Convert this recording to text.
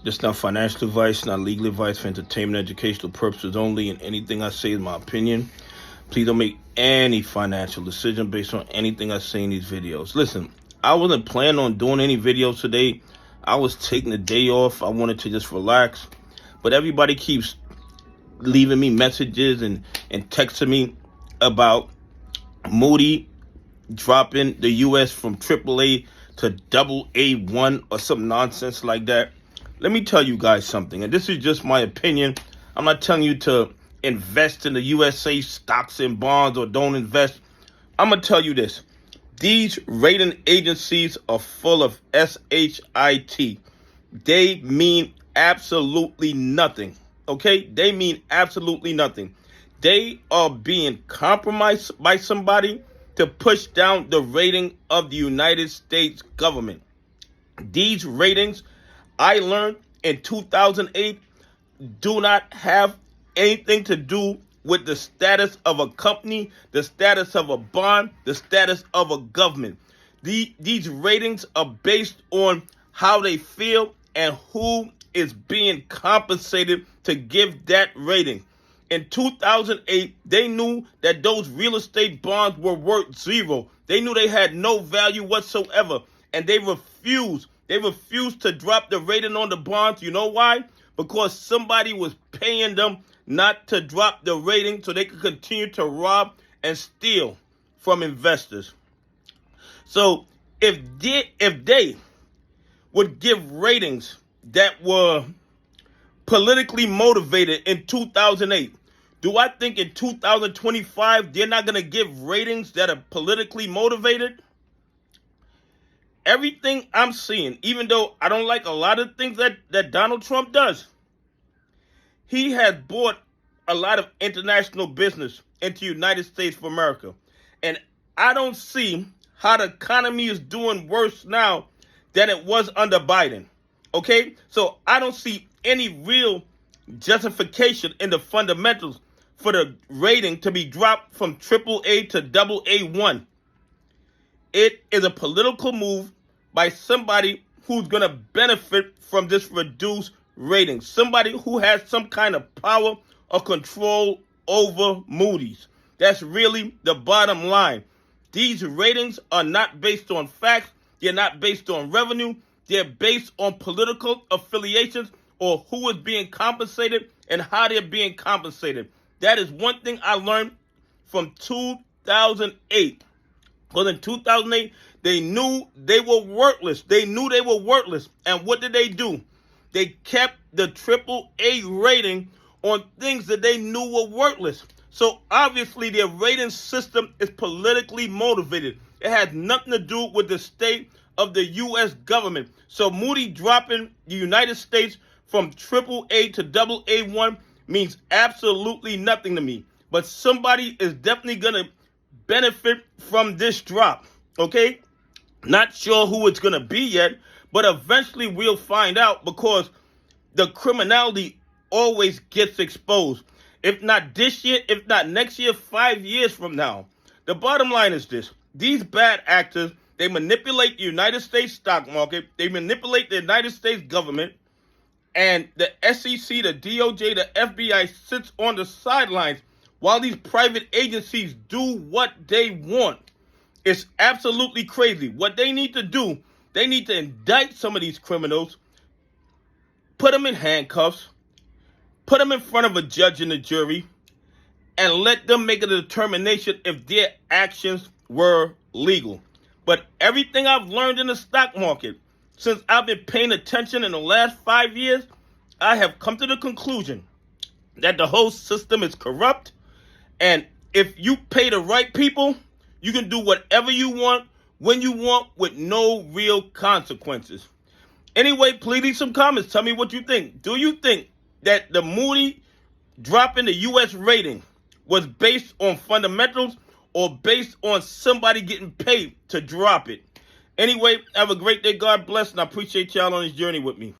This is not financial advice, not legal advice, for entertainment, educational purposes only, and anything I say is my opinion. Please don't make any financial decision based on anything I say in these videos. Listen, I wasn't planning on doing any videos today. I was taking the day off. I wanted to just relax. But everybody keeps leaving me messages and texting me about Moody dropping the U.S. from AAA to AA1 or some nonsense like that. Let me tell you guys something, and this is just my opinion. I'm not telling you to invest in the USA stocks and bonds or don't invest. I'm going to tell you this. These rating agencies are full of SHIT. They mean absolutely nothing, okay? They mean absolutely nothing. They are being compromised by somebody to push down the rating of the United States government. These ratings, I learned in 2008, do not have anything to do with the status of a company, the status of a bond, the status of a government. These ratings are based on how they feel and who is being compensated to give that rating. In 2008, they knew that those real estate bonds were worth zero. They knew they had no value whatsoever, and they refused. They refused to drop the rating on the bonds. You know why? Because somebody was paying them not to drop the rating so they could continue to rob and steal from investors. So if they would give ratings that were politically motivated in 2008, do I think in 2025 they're not going to give ratings that are politically motivated? Everything I'm seeing, even though I don't like a lot of things that Donald Trump does, he has brought a lot of international business into the United States of America. And I don't see how the economy is doing worse now than it was under Biden. Okay? So I don't see any real justification in the fundamentals for the rating to be dropped from AAA to AA1. It is a political move by somebody who's going to benefit from this reduced rating. Somebody who has some kind of power or control over Moody's. That's really the bottom line. These ratings are not based on facts. They're not based on revenue. They're based on political affiliations or who is being compensated and how they're being compensated. That is one thing I learned from 2008. Because in 2008, they knew they were worthless. They knew they were worthless. And what did they do? They kept the AAA rating on things that they knew were worthless. So obviously their rating system is politically motivated. It has nothing to do with the state of the U.S. government. So Moody dropping the United States from AAA to AA1 means absolutely nothing to me. But somebody is definitely going to benefit from this drop, okay? Not sure who it's going to be yet, but eventually we'll find out because the criminality always gets exposed. If not this year, if not next year, 5 years from now. The bottom line is this. These bad actors, they manipulate the United States stock market. They manipulate the United States government. And the SEC, the DOJ, the FBI sits on the sidelines while these private agencies do what they want. It's absolutely crazy. What they need to do, they need to indict some of these criminals, put them in handcuffs, put them in front of a judge and a jury, and let them make a determination if their actions were legal. But everything I've learned in the stock market, since I've been paying attention in the last 5 years, I have come to the conclusion that the whole system is corrupt. And if you pay the right people, you can do whatever you want, when you want, with no real consequences. Anyway, please leave some comments. Tell me what you think. Do you think that the Moody dropping the U.S. rating was based on fundamentals or based on somebody getting paid to drop it? Anyway, have a great day. God bless, and I appreciate y'all on this journey with me.